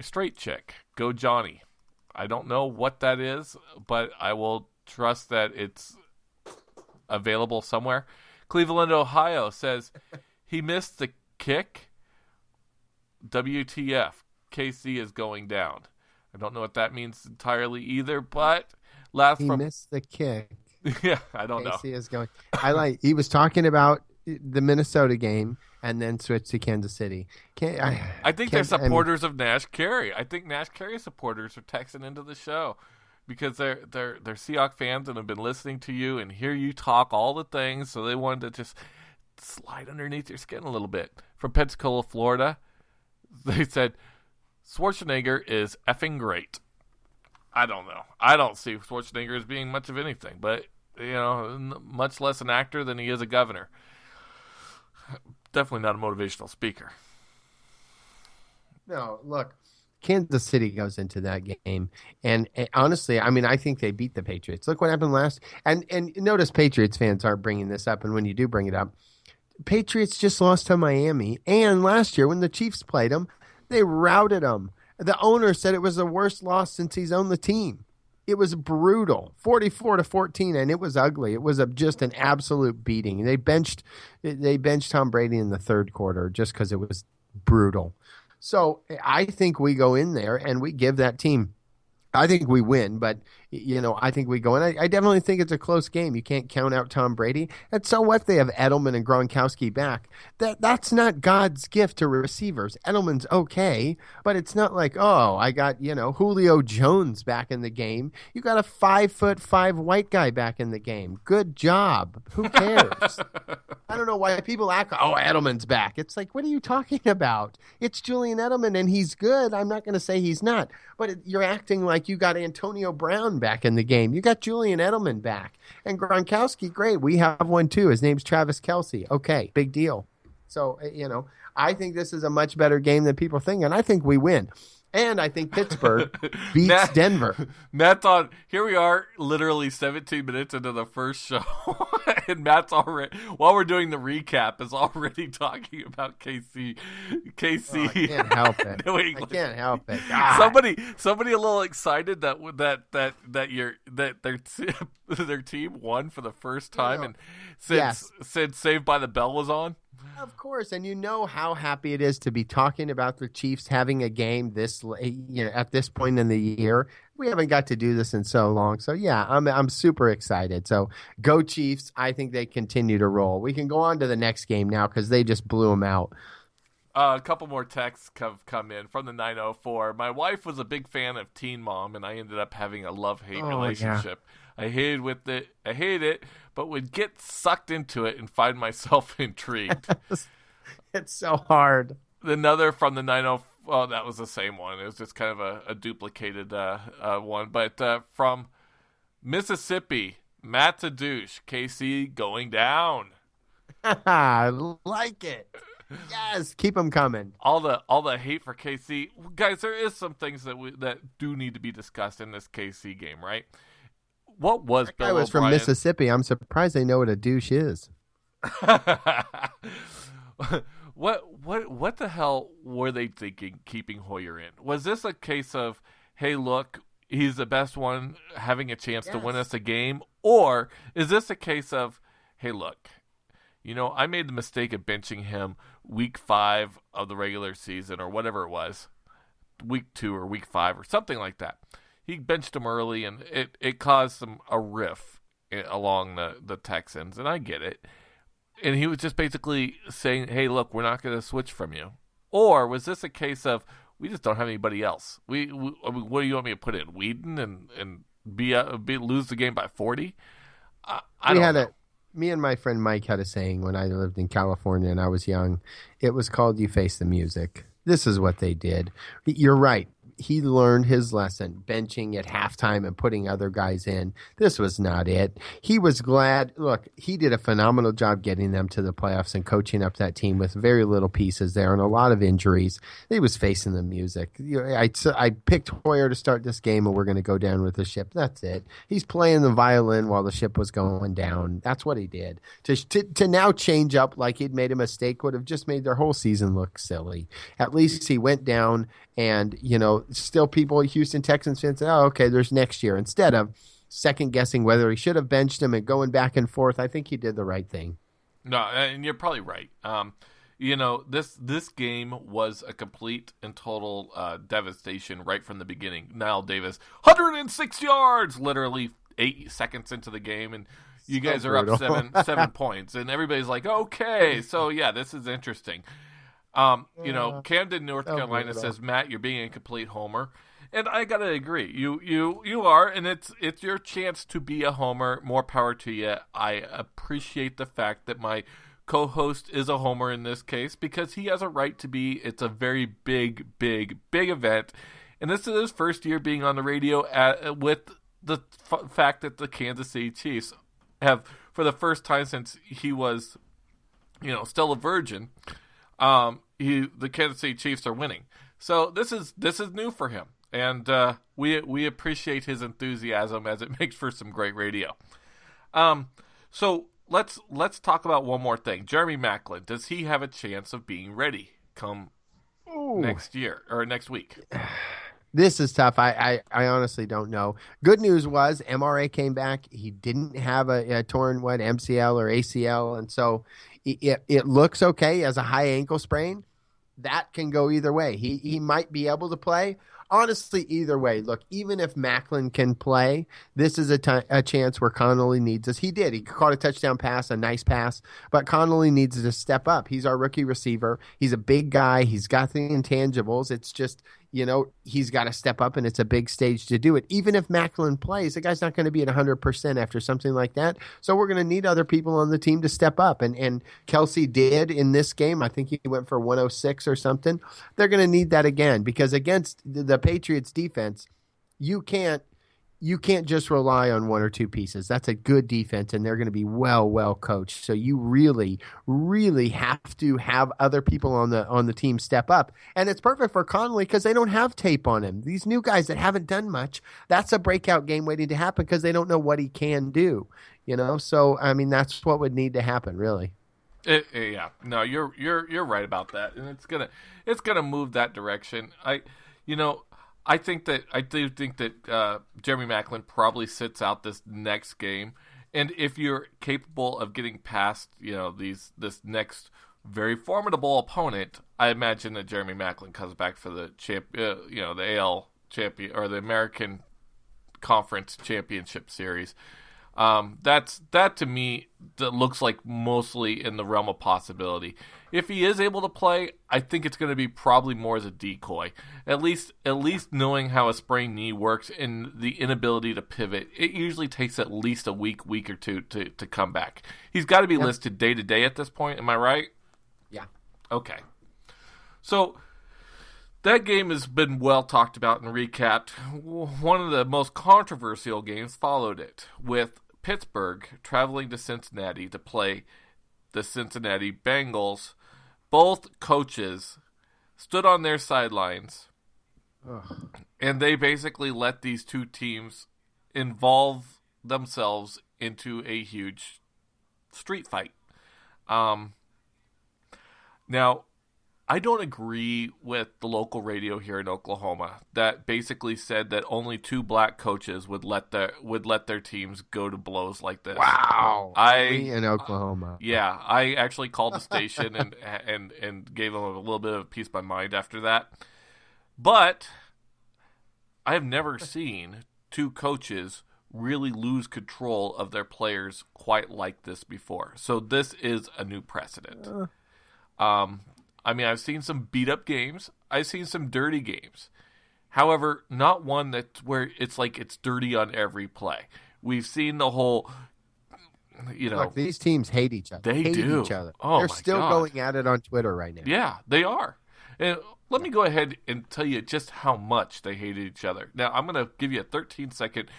straight chick. Go Johnny. I don't know what that is, but I will trust that it's available somewhere. Cleveland, Ohio says he missed the kick. WTF. KC is going down. I don't know what that means entirely either, but he missed the kick. Yeah, I don't know. KC is going. He was talking about the Minnesota game and then switched to Kansas City. I think they're supporters of Nash Carey. I think Nash Carey supporters are texting into the show because they're Seahawks fans and have been listening to you and hear you talk all the things, so they wanted to just slide underneath your skin a little bit. From Pensacola, Florida, they said Schwarzenegger is effing great. I don't know. I don't see Schwarzenegger as being much of anything, but, much less an actor than he is a governor. Definitely not a motivational speaker. No, look, Kansas City goes into that game, and honestly, I think they beat the Patriots. Look what happened last, and notice Patriots fans aren't bringing this up, and when you do bring it up, Patriots just lost to Miami, and last year when the Chiefs played them, they routed them. The owner said it was the worst loss since he's owned the team. It was brutal, 44-14, and it was ugly. It was just an absolute beating. They benched Tom Brady in the third quarter just because it was brutal. So I think we go in there and we give that team. I think we win, but I think we go, and I definitely think it's a close game. You can't count out Tom Brady. And so what? They have Edelman and Gronkowski back. That's not God's gift to receivers. Edelman's okay, but it's not like, oh, I got Julio Jones back in the game. You got a 5'5" white guy back in the game. Good job. Who cares? I don't know why people act, oh, Edelman's back. It's like, what are you talking about? It's Julian Edelman, and he's good. I'm not going to say he's not, but you're acting like you got Antonio Brown back in the game. You got Julian Edelman back. And Gronkowski, great. We have one too. His name's Travis Kelce. Okay, big deal. So, I think this is a much better game than people think, and I think we win. And I think Pittsburgh beats Denver. Matt's on. Here we are, literally 17 minutes into the first show, and Matt's already, while we're doing the recap, is already talking about KC. Oh, I can't help it. I can't help it. God. Somebody a little excited that their team won for the first time, and since Saved by the Bell was on. Of course, and you know how happy it is to be talking about the Chiefs having a game this at this point in the year. We haven't got to do this in so long, so yeah, I'm super excited. So go Chiefs! I think they continue to roll. We can go on to the next game now because they just blew them out. A couple more texts have come in from the 904. My wife was a big fan of Teen Mom, and I ended up having a love-hate relationship. Yeah. I hated it, but would get sucked into it and find myself intrigued. It's so hard. Another from the 90. Well, that was the same one. It was just kind of a duplicated one. But from Mississippi, Matt's a douche. KC going down. I like it. Yes, keep them coming. All the hate for KC, guys. There is some things that do need to be discussed in this KC game, right? What was that Bill guy was O'Brien? From Mississippi. I'm surprised they know what a douche is. What the hell were they thinking keeping Hoyer in? Was this a case of, hey, look, he's the best one having a chance to win us a game? Or is this a case of, hey, look, I made the mistake of benching him week 5 of the regular season or whatever it was, week 2 or week 5 or something like that. He benched him early, and it caused a riff along the Texans, and I get it. And he was just basically saying, hey, look, we're not going to switch from you. Or was this a case of, we just don't have anybody else? I mean, what do you want me to put in, Whedon, and lose the game by 40? I don't know. Me and my friend Mike had a saying when I lived in California and I was young. It was called, you face the music. This is what they did. You're right. he learned his lesson, benching at halftime and putting other guys in. This was not it. He was glad. Look, he did a phenomenal job getting them to the playoffs and coaching up that team with very little pieces there and a lot of injuries. He was facing the music. I picked Hoyer to start this game, and we're going to go down with the ship. That's it. He's playing the violin while the ship was going down. That's what he did. To now change up like he'd made a mistake would have just made their whole season look silly. At least he went down, and still people, Houston Texans fans say, "Oh, okay, there's next year." Instead of second guessing whether he should have benched him and going back and forth, I think he did the right thing. No, and you're probably right. This game was a complete and total devastation right from the beginning. Niall Davis, 106 yards, literally 8 seconds into the game, and you guys are up 7 points, and everybody's like, "Okay, so yeah, this is interesting." Camden, North Carolina says, "Matt, you're being a complete homer," and I gotta agree. You are, and it's your chance to be a homer. More power to you. I appreciate the fact that my co-host is a homer in this case because he has a right to be. It's a very big event, and this is his first year being on the radio with the fact that the Kansas City Chiefs have, for the first time since he was, still a virgin, the Kansas City Chiefs are winning. So this is new for him, and we appreciate his enthusiasm as it makes for some great radio. So let's talk about one more thing. Jeremy Maclin, does he have a chance of being ready come next year or next week? This is tough. I honestly don't know. Good news was MRA came back. He didn't have a torn MCL or ACL, and so it looks okay as a high ankle sprain. That can go either way. He might be able to play. Honestly, either way. Look, even if Maclin can play, this is a chance where Connolly needs us. He did. He caught a touchdown pass, a nice pass, but Connolly needs to step up. He's our rookie receiver. He's a big guy. He's got the intangibles. It's just, he's got to step up, and it's a big stage to do it. Even if Maclin plays, the guy's not going to be at 100% after something like that. So we're going to need other people on the team to step up. And Kelsey did in this game. I think he went for 106 or something. They're going to need that again because against the Patriots defense, you can't just rely on one or two pieces. That's a good defense, and they're going to be well coached. So you really, really have to have other people on the team step up. And it's perfect for Connolly because they don't have tape on him. These new guys that haven't done much, that's a breakout game waiting to happen because they don't know what he can do. So I mean that's what would need to happen, really. Yeah, no, you're right about that, and it's gonna move that direction. I do think that Jeremy Maclin probably sits out this next game, and if you're capable of getting past this next very formidable opponent, I imagine that Jeremy Maclin comes back for the the AL champion or the American Conference Championship Series. That to me that looks like mostly in the realm of possibility. If he is able to play, I think it's going to be probably more as a decoy. At least knowing how a sprained knee works and the inability to pivot, it usually takes at least a week or two to come back. He's got to be listed day to day at this point. Am I right? Yeah. Okay. So that game has been well talked about and recapped. One of the most controversial games followed it, with Pittsburgh traveling to Cincinnati to play the Cincinnati Bengals. Both coaches stood on their sidelines, and they basically let these two teams involve themselves into a huge street fight. Now, I don't agree with the local radio here in Oklahoma that basically said that only two black coaches would let their teams go to blows like this. Wow. In Oklahoma. Yeah, I actually called the station and gave them a little bit of a piece of my mind after that. But I have never seen two coaches really lose control of their players quite like this before. So this is a new precedent. I mean, I've seen some beat-up games. I've seen some dirty games. However, not one that's where it's like it's dirty on every play. We've seen the whole, Look, these teams hate each other. They do. Each other. Oh, They're my still God. going at it on Twitter right now. Yeah, they are. And let me go ahead and tell you just how much they hated each other. Now, I'm going to give you a 13-second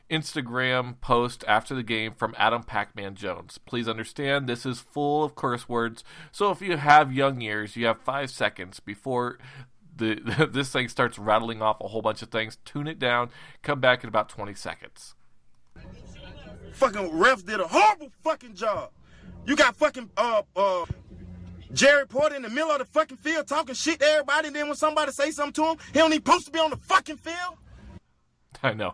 Instagram post after the game from Adam Pac-Man Jones. Please understand, this is full of curse words. So if you have young ears, you have 5 seconds before this thing starts rattling off a whole bunch of things. Tune it down. Come back in about 20 seconds. Fucking refs did a horrible fucking job. You got fucking Jerry Porter in the middle of the fucking field talking shit to everybody, and then when somebody say something to him, he don't even supposed to be on the fucking field. I know.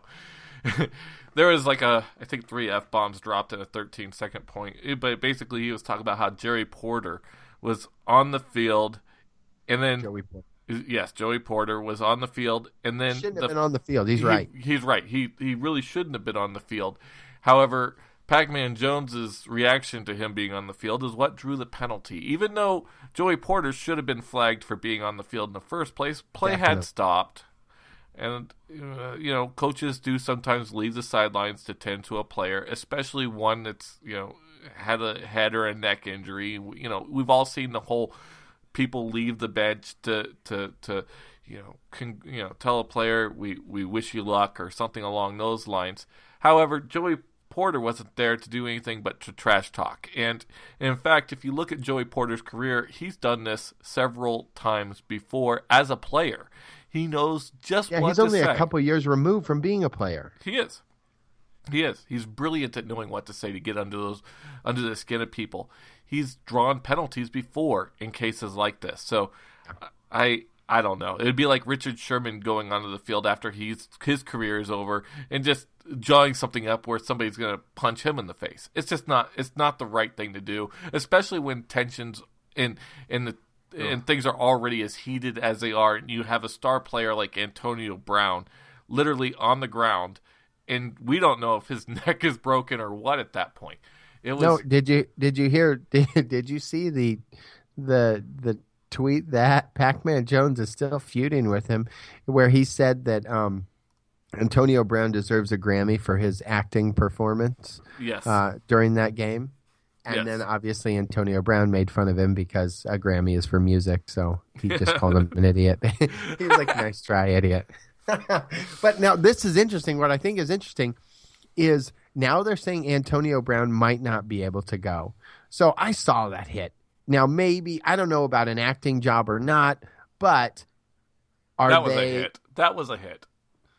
There was I think 3 F-bombs dropped in a 13-second point. But basically he was talking about how Jerry Porter was on the field, and then Joey Porter was on the field, and then shouldn't have been on the field. He's right. He's right. He really shouldn't have been on the field. However, Pac-Man Jones's reaction to him being on the field is what drew the penalty. Even though Joey Porter should have been flagged for being on the field in the first place, play had stopped. And, coaches do sometimes leave the sidelines to tend to a player, especially one that's, had a head or a neck injury. We've all seen the whole people leave the bench to tell a player we wish you luck or something along those lines. However, Joey Porter wasn't there to do anything but to trash talk. And in fact, if you look at Joey Porter's career, he's done this several times before as a player. He knows just what to say. He's only a couple years removed from being a player. He is. He's brilliant at knowing what to say to get under the skin of people. He's drawn penalties before in cases like this. So I don't know. It'd be like Richard Sherman going onto the field after his career is over and just jawing something up where somebody's going to punch him in the face. It's just not. It's not the right thing to do, especially when tensions and things are already as heated as they are, and you have a star player like Antonio Brown literally on the ground, and we don't know if his neck is broken or what at that point. Did you hear? Did you see the tweet that Pac-Man Jones is still feuding with him, where he said that Antonio Brown deserves a Grammy for his acting performance during that game. And then obviously Antonio Brown made fun of him because a Grammy is for music, so he just called him an idiot. He was like, nice try, idiot. But now this is interesting. What I think is interesting is now they're saying Antonio Brown might not be able to go. So I saw that hit. Now maybe, I don't know about an acting job or not, but a hit. That was a hit.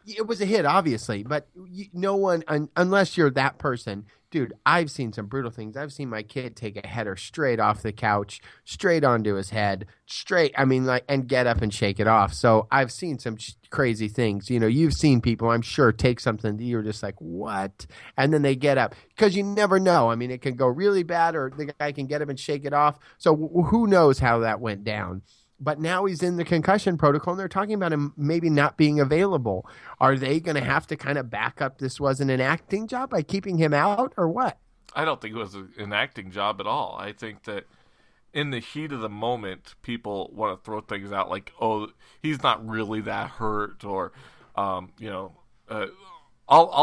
It was a hit, obviously, but no one, unless you're that person, dude, I've seen some brutal things. I've seen my kid take a header straight off the couch, straight onto his head, and get up and shake it off. So I've seen some crazy things. You've seen people, I'm sure, take something that you're just like, what? And then they get up, because you never know. I mean, it can go really bad, or the guy can get up and shake it off. So who knows how that went down? But now he's in the concussion protocol, and they're talking about him maybe not being available. Are they going to have to kind of back up this wasn't an acting job by keeping him out, or what? I don't think it was an acting job at all. I think that in the heat of the moment, people want to throw things out like, oh, he's not really that hurt, or, all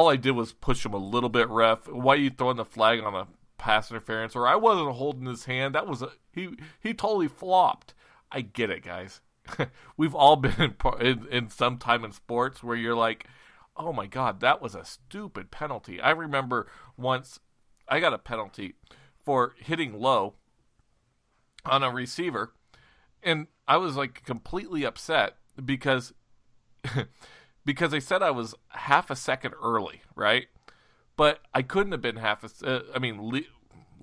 I did was push him a little bit, ref. Why are you throwing the flag on a pass interference? Or I wasn't holding his hand. That was he totally flopped. I get it, guys. We've all been in some time in sports where you're like, oh my God, that was a stupid penalty. I remember once I got a penalty for hitting low on a receiver, and I was like completely upset because they said I was half a second early, right? But I couldn't have been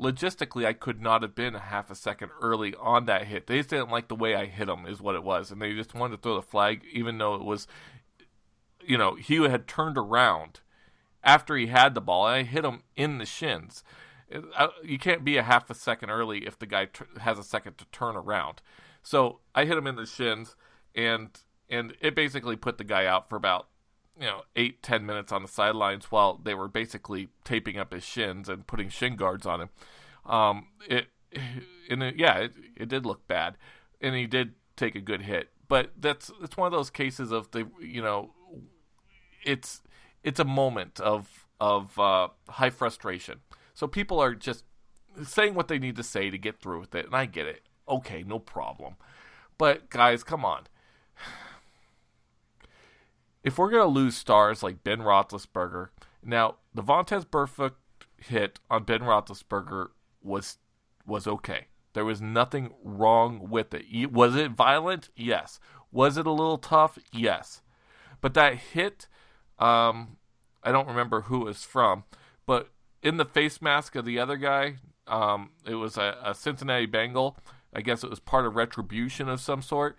logistically, I could not have been a half a second early on that hit. They just didn't like the way I hit him is what it was. And they just wanted to throw the flag, even though it was, he had turned around after he had the ball. And I hit him in the shins. You can't be a half a second early if the guy has a second to turn around. So I hit him in the shins, and it basically put the guy out for about 8-10 minutes on the sidelines while they were basically taping up his shins and putting shin guards on him. It did look bad, and he did take a good hit. But it's one of those cases of it's a moment of high frustration. So people are just saying what they need to say to get through with it, and I get it. Okay, no problem. But guys, come on. if we're going to lose stars like Ben Roethlisberger, now the Vontaze Burfict hit on Ben Roethlisberger was okay. There was nothing wrong with it. Was it violent? Yes. Was it a little tough? Yes. But that hit, I don't remember who it was from, but in the face mask of the other guy, it was a Cincinnati Bengal. I guess it was part of retribution of some sort.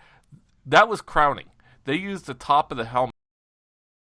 That was crowning. They used the top of the helmet